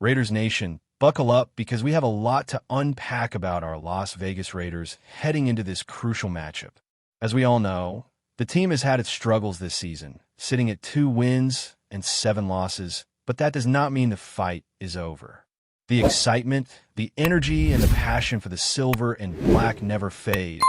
Raiders Nation, buckle up because we have a lot to unpack about our Las Vegas Raiders heading into this crucial matchup. As we all know, the team has had its struggles this season, sitting at 2 wins and 7 losses, but that does not mean the fight is over. The excitement, the energy, and the passion for the silver and black never fade.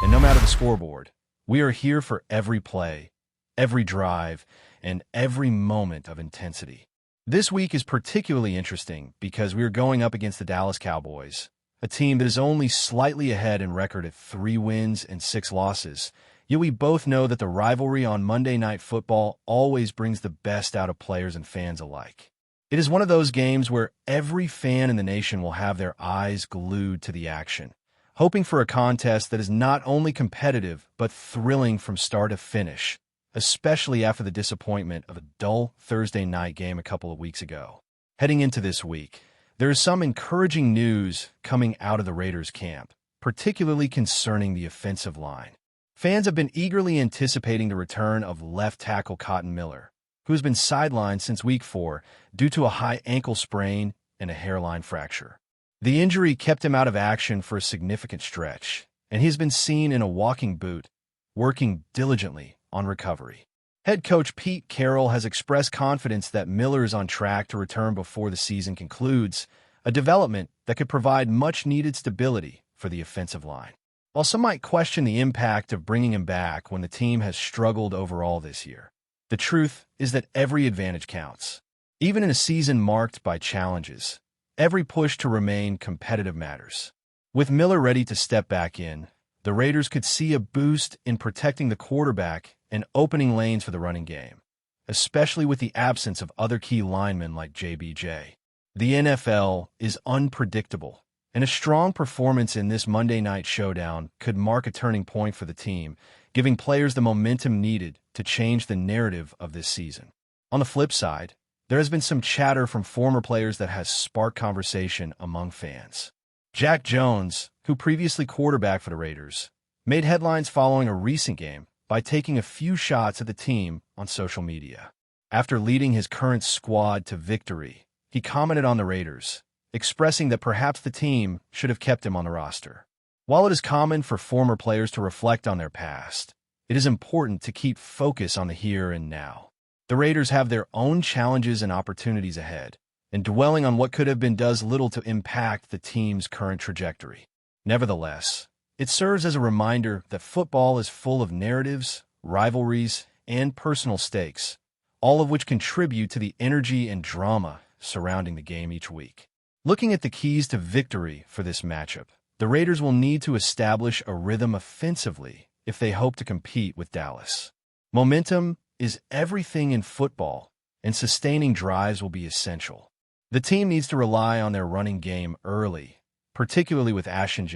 And no matter the scoreboard, we are here for every play, every drive, and every moment of intensity. This week is particularly interesting because we are going up against the Dallas Cowboys, a team that is only slightly ahead in record at 3 wins and 6 losses. Yet we both know that the rivalry on Monday Night Football always brings the best out of players and fans alike. It is one of those games where every fan in the nation will have their eyes glued to the action, hoping for a contest that is not only competitive but thrilling from start to finish, especially after the disappointment of a dull Thursday night game a couple of weeks ago. Heading into this week, there is some encouraging news coming out of the Raiders camp, particularly concerning the offensive line. Fans have been eagerly anticipating the return of left tackle Cotton Miller, who has been sidelined since Week 4 due to a high ankle sprain and a hairline fracture. The injury kept him out of action for a significant stretch, and he has been seen in a walking boot, working diligently on recovery. Head coach Pete Carroll has expressed confidence that Miller is on track to return before the season concludes, a development that could provide much-needed stability for the offensive line. While some might question the impact of bringing him back when the team has struggled overall this year, the truth is that every advantage counts. Even in a season marked by challenges, every push to remain competitive matters. With Miller ready to step back in, the Raiders could see a boost in protecting the quarterback and opening lanes for the running game, especially with the absence of other key linemen like JBJ. The NFL is unpredictable, and a strong performance in this Monday night showdown could mark a turning point for the team, giving players the momentum needed to change the narrative of this season. On the flip side, there has been some chatter from former players that has sparked conversation among fans. Jack Jones, who previously quarterbacked for the Raiders, made headlines following a recent game by taking a few shots at the team on social media. After leading his current squad to victory, he commented on the Raiders, expressing that perhaps the team should have kept him on the roster. While it is common for former players to reflect on their past, it is important to keep focus on the here and now. The Raiders have their own challenges and opportunities ahead, and dwelling on what could have been does little to impact the team's current trajectory. Nevertheless, it serves as a reminder that football is full of narratives, rivalries, and personal stakes, all of which contribute to the energy and drama surrounding the game each week. Looking at the keys to victory for this matchup, the Raiders will need to establish a rhythm offensively if they hope to compete with Dallas. Momentum is everything in football, and sustaining drives will be essential. The team needs to rely on their running game early, particularly with Ashton,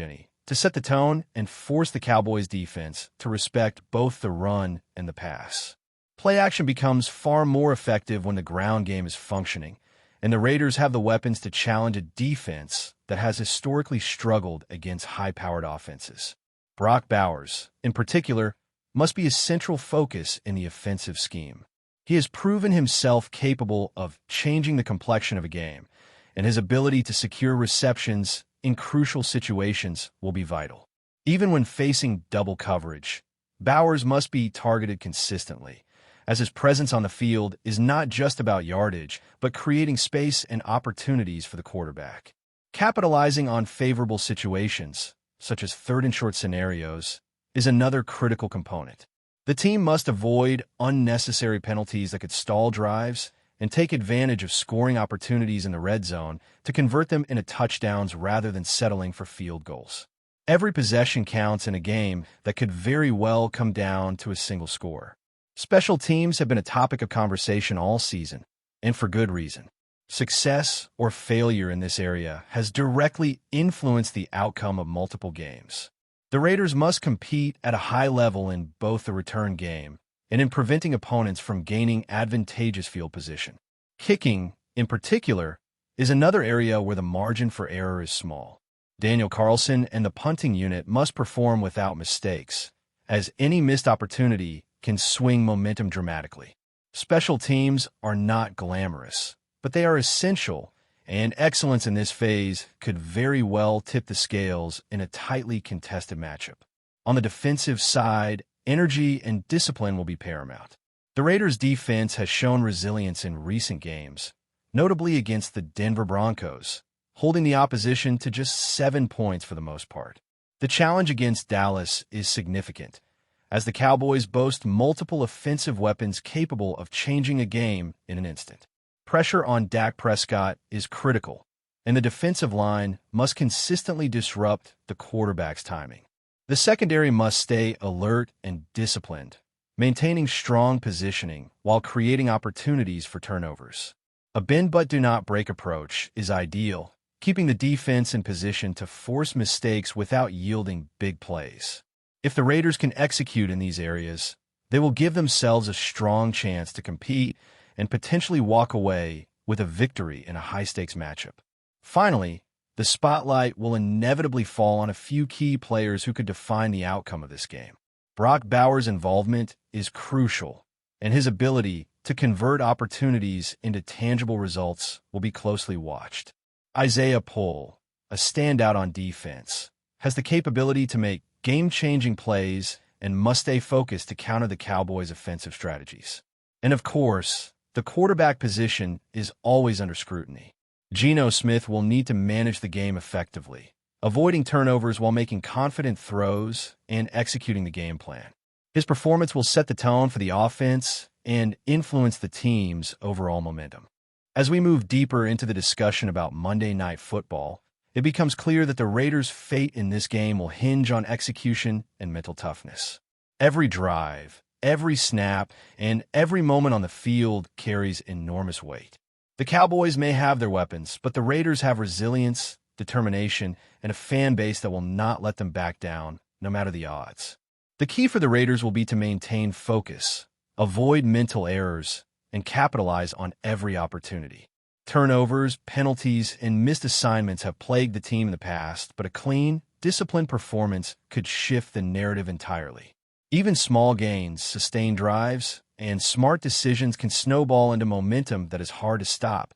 to set the tone and force the Cowboys' defense to respect both the run and the pass. Play action becomes far more effective when the ground game is functioning, and the Raiders have the weapons to challenge a defense that has historically struggled against high-powered offenses. Brock Bowers, in particular, must be a central focus in the offensive scheme. He has proven himself capable of changing the complexion of a game, and his ability to secure receptions in crucial situations will be vital. Even when facing double coverage, Bowers must be targeted consistently, as his presence on the field is not just about yardage, but creating space and opportunities for the quarterback. Capitalizing on favorable situations, such as third and short scenarios, is another critical component. The team must avoid unnecessary penalties that could stall drives and take advantage of scoring opportunities in the red zone to convert them into touchdowns rather than settling for field goals. Every possession counts in a game that could very well come down to a single score. Special teams have been a topic of conversation all season, and for good reason. Success or failure in this area has directly influenced the outcome of multiple games. The Raiders must compete at a high level in both the return game and in preventing opponents from gaining advantageous field position. Kicking, in particular, is another area where the margin for error is small. Daniel Carlson and the punting unit must perform without mistakes, as any missed opportunity can swing momentum dramatically. Special teams are not glamorous, but they are essential and excellence in this phase could very well tip the scales in a tightly contested matchup. On the defensive side, energy and discipline will be paramount. The Raiders' defense has shown resilience in recent games, notably against the Denver Broncos, holding the opposition to just 7 points for the most part. The challenge against Dallas is significant, as the Cowboys boast multiple offensive weapons capable of changing a game in an instant. Pressure on Dak Prescott is critical, and the defensive line must consistently disrupt the quarterback's timing. The secondary must stay alert and disciplined, maintaining strong positioning while creating opportunities for turnovers. A bend-but-do-not-break approach is ideal, keeping the defense in position to force mistakes without yielding big plays. If the Raiders can execute in these areas, they will give themselves a strong chance to compete and potentially walk away with a victory in a high-stakes matchup. Finally, the spotlight will inevitably fall on a few key players who could define the outcome of this game. Brock Bowers' involvement is crucial, and his ability to convert opportunities into tangible results will be closely watched. Isaiah Poole, a standout on defense, has the capability to make game-changing plays and must stay focused to counter the Cowboys' offensive strategies. And of course, the quarterback position is always under scrutiny. Geno Smith will need to manage the game effectively, avoiding turnovers while making confident throws and executing the game plan. His performance will set the tone for the offense and influence the team's overall momentum. As we move deeper into the discussion about Monday Night Football, it becomes clear that the Raiders' fate in this game will hinge on execution and mental toughness. Every drive, every snap, and every moment on the field carries enormous weight. The Cowboys may have their weapons, but the Raiders have resilience, determination, and a fan base that will not let them back down, no matter the odds. The key for the Raiders will be to maintain focus, avoid mental errors, and capitalize on every opportunity. Turnovers, penalties, and missed assignments have plagued the team in the past, but a clean, disciplined performance could shift the narrative entirely. Even small gains, sustained drives, and smart decisions can snowball into momentum that is hard to stop,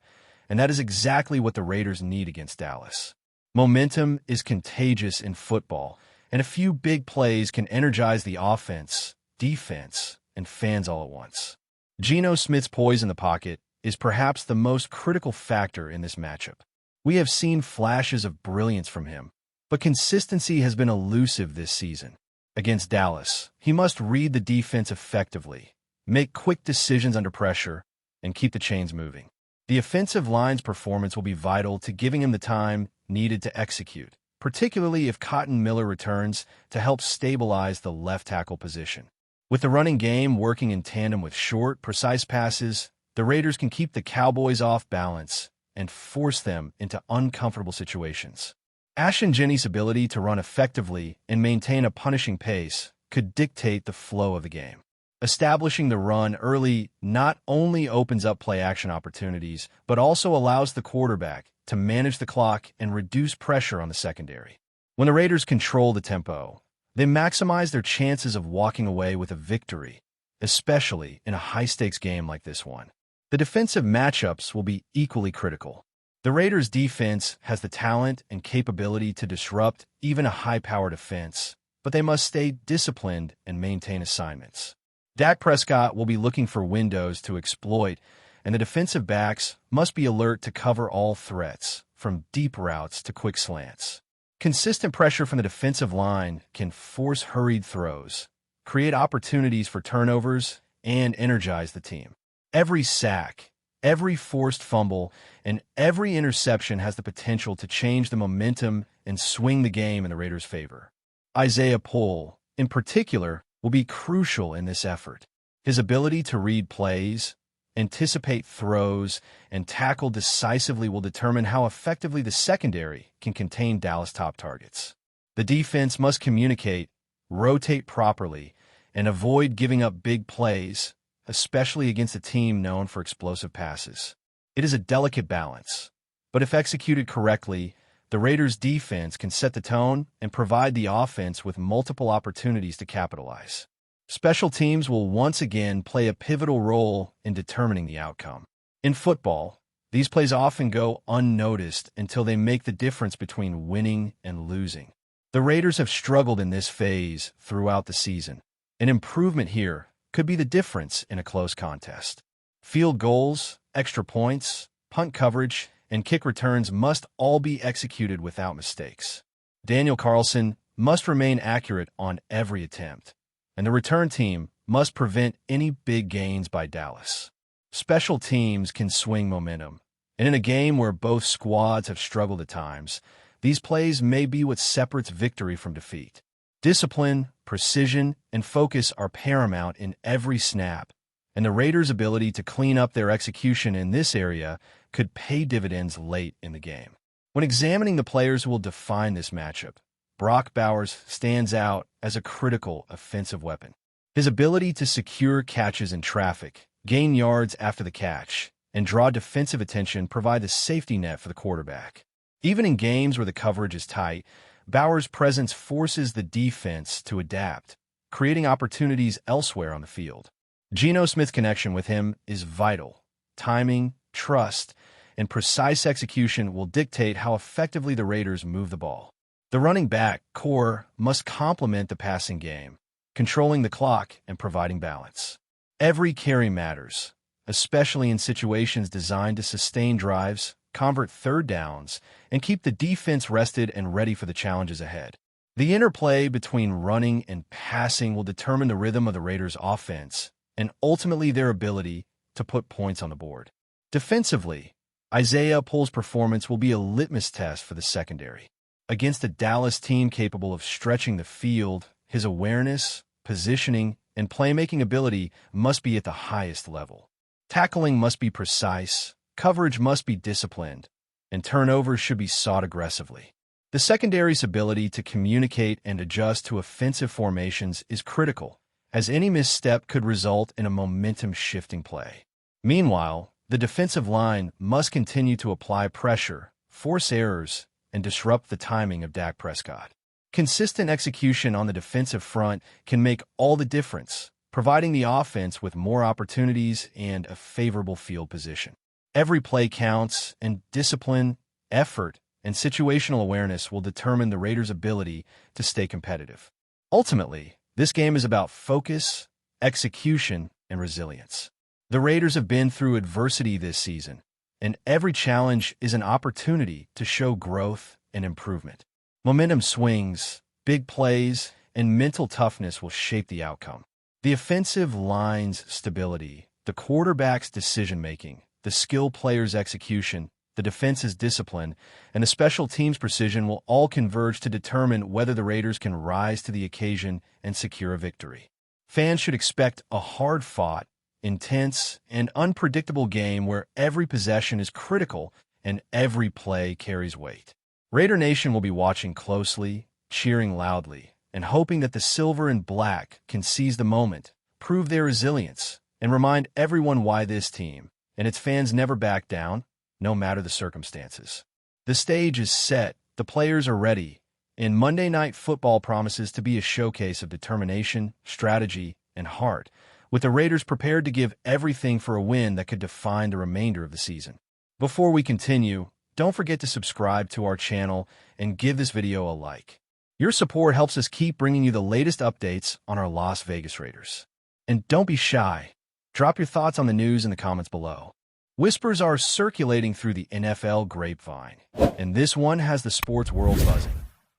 and that is exactly what the Raiders need against Dallas. Momentum is contagious in football, and a few big plays can energize the offense, defense, and fans all at once. Geno Smith's poise in the pocket is perhaps the most critical factor in this matchup. We have seen flashes of brilliance from him, but consistency has been elusive this season. Against Dallas, he must read the defense effectively, make quick decisions under pressure, and keep the chains moving. The offensive line's performance will be vital to giving him the time needed to execute, particularly if Cotton Miller returns to help stabilize the left tackle position. With the running game working in tandem with short, precise passes, the Raiders can keep the Cowboys off balance and force them into uncomfortable situations. Ashton Jennings' ability to run effectively and maintain a punishing pace could dictate the flow of the game. Establishing the run early not only opens up play-action opportunities, but also allows the quarterback to manage the clock and reduce pressure on the secondary. When the Raiders control the tempo, they maximize their chances of walking away with a victory, especially in a high-stakes game like this one. The defensive matchups will be equally critical. The Raiders' defense has the talent and capability to disrupt even a high-powered offense, but they must stay disciplined and maintain assignments. Dak Prescott will be looking for windows to exploit, and the defensive backs must be alert to cover all threats, from deep routes to quick slants. Consistent pressure from the defensive line can force hurried throws, create opportunities for turnovers, and energize the team. Every sack, every forced fumble, and every interception has the potential to change the momentum and swing the game in the Raiders' favor. Isaiah Poole, in particular, will be crucial in this effort. His ability to read plays, anticipate throws, and tackle decisively will determine how effectively the secondary can contain Dallas' top targets. The defense must communicate, rotate properly, and avoid giving up big plays, especially against a team known for explosive passes. It is a delicate balance, but if executed correctly, the Raiders' defense can set the tone and provide the offense with multiple opportunities to capitalize. Special teams will once again play a pivotal role in determining the outcome. In football, These plays often go unnoticed until they make the difference between winning and losing. The Raiders have struggled in this phase throughout the season. An improvement here could be the difference in a close contest. Field goals, extra points, punt coverage, and kick returns must all be executed without mistakes. Daniel Carlson must remain accurate on every attempt, and the return team must prevent any big gains by Dallas. Special teams can swing momentum, and in a game where both squads have struggled at times, these plays may be what separates victory from defeat. Discipline, precision, and focus are paramount in every snap, and the Raiders' ability to clean up their execution in this area could pay dividends late in the game. When examining the players who will define this matchup, Brock Bowers stands out as a critical offensive weapon. His ability to secure catches in traffic, gain yards after the catch, and draw defensive attention provide the safety net for the quarterback. Even in games where the coverage is tight, Bowers' presence forces the defense to adapt, creating opportunities elsewhere on the field. Geno Smith's connection with him is vital. Timing, trust, and precise execution will dictate how effectively the Raiders move the ball. The running back core must complement the passing game, controlling the clock and providing balance. Every carry matters, especially in situations designed to sustain drives, convert third downs, and keep the defense rested and ready for the challenges ahead. The interplay between running and passing will determine the rhythm of the Raiders' offense and ultimately their ability to put points on the board. Defensively, Isaiah Pole's performance will be a litmus test for the secondary. Against a Dallas team capable of stretching the field, his awareness, positioning, and playmaking ability must be at the highest level. Tackling must be precise, coverage must be disciplined, and turnovers should be sought aggressively. The secondary's ability to communicate and adjust to offensive formations is critical, as any misstep could result in a momentum-shifting play. Meanwhile, the defensive line must continue to apply pressure, force errors, and disrupt the timing of Dak Prescott. Consistent execution on the defensive front can make all the difference, providing the offense with more opportunities and a favorable field position. Every play counts, and discipline, effort, and situational awareness will determine the Raiders' ability to stay competitive. Ultimately, this game is about focus, execution, and resilience. The Raiders have been through adversity this season, and every challenge is an opportunity to show growth and improvement. Momentum swings, big plays, and mental toughness will shape the outcome. The offensive line's stability, the quarterback's decision-making, the skill player's execution, the defense's discipline, and the special teams' precision will all converge to determine whether the Raiders can rise to the occasion and secure a victory. Fans should expect a hard-fought, intense, and unpredictable game where every possession is critical and every play carries weight. Raider Nation will be watching closely, cheering loudly, and hoping that the silver and black can seize the moment, prove their resilience, and remind everyone why this team and its fans never back down, no matter the circumstances. The stage is set, the players are ready, and Monday Night Football promises to be a showcase of determination, strategy, and heart, with the Raiders prepared to give everything for a win that could define the remainder of the season. Before we continue, don't forget to subscribe to our channel and give this video a like. Your support helps us keep bringing you the latest updates on our Las Vegas Raiders. And don't be shy. Drop your thoughts on the news in the comments below. Whispers are circulating through the NFL grapevine, and this one has the sports world buzzing.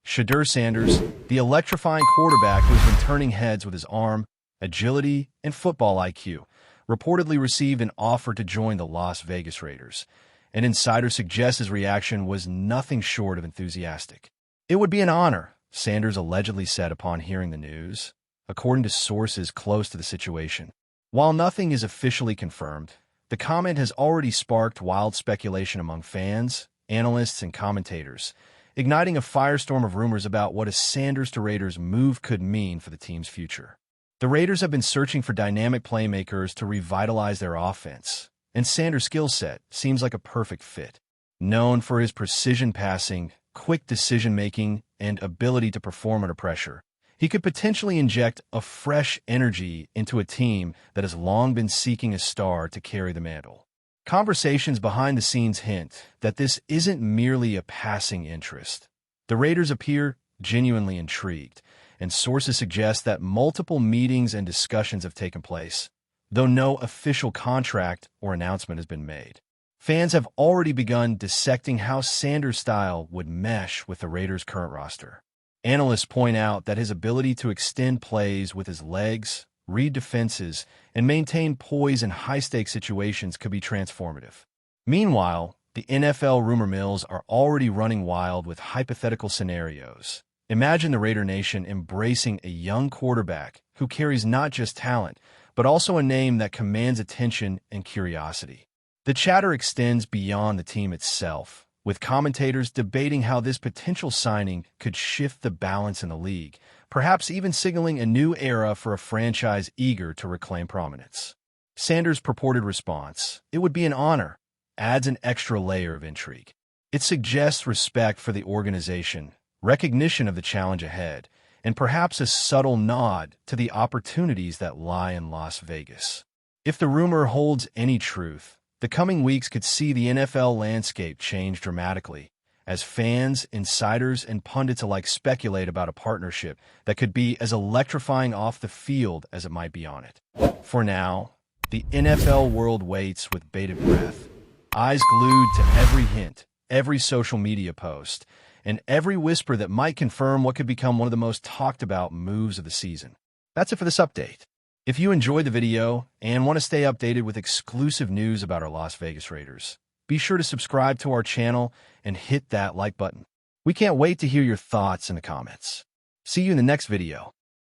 SHEDUR Sanders, the electrifying quarterback who has been turning heads with his arm, agility, and football IQ, reportedly received an offer to join the Las Vegas Raiders. An insider suggests his reaction was nothing short of enthusiastic. "It would be an honor," Sanders allegedly said upon hearing the news, according to sources close to the situation. While nothing is officially confirmed, the comment has already sparked wild speculation among fans, analysts, and commentators, igniting a firestorm of rumors about what a Sanders to Raiders move could mean for the team's future. The Raiders have been searching for dynamic playmakers to revitalize their offense, and Sanders' skill set seems like a perfect fit. Known for his precision passing, quick decision-making, and ability to perform under pressure, he could potentially inject a fresh energy into a team that has long been seeking a star to carry the mantle. Conversations behind the scenes hint that this isn't merely a passing interest. The Raiders appear genuinely intrigued, and sources suggest that multiple meetings and discussions have taken place, though no official contract or announcement has been made. Fans have already begun dissecting how Sanders' style would mesh with the Raiders' current roster. Analysts point out that his ability to extend plays with his legs, read defenses, and maintain poise in high-stakes situations could be transformative. Meanwhile, the NFL rumor mills are already running wild with hypothetical scenarios. Imagine the Raider Nation embracing a young quarterback who carries not just talent, but also a name that commands attention and curiosity. The chatter extends beyond the team itself, with commentators debating how this potential signing could shift the balance in the league, perhaps even signaling a new era for a franchise eager to reclaim prominence. Sanders' purported response, "It would be an honor," adds an extra layer of intrigue. It suggests respect for the organization, recognition of the challenge ahead, and perhaps a subtle nod to the opportunities that lie in Las Vegas. If the rumor holds any truth, the coming weeks could see the NFL landscape change dramatically, as fans, insiders, and pundits alike speculate about a partnership that could be as electrifying off the field as it might be on it. For now, the NFL world waits with bated breath, eyes glued to every hint, every social media post, and every whisper that might confirm what could become one of the most talked about moves of the season. That's it for this update. If you enjoyed the video and want to stay updated with exclusive news about our Las Vegas Raiders, be sure to subscribe to our channel and hit that like button. We can't wait to hear your thoughts in the comments. See you in the next video.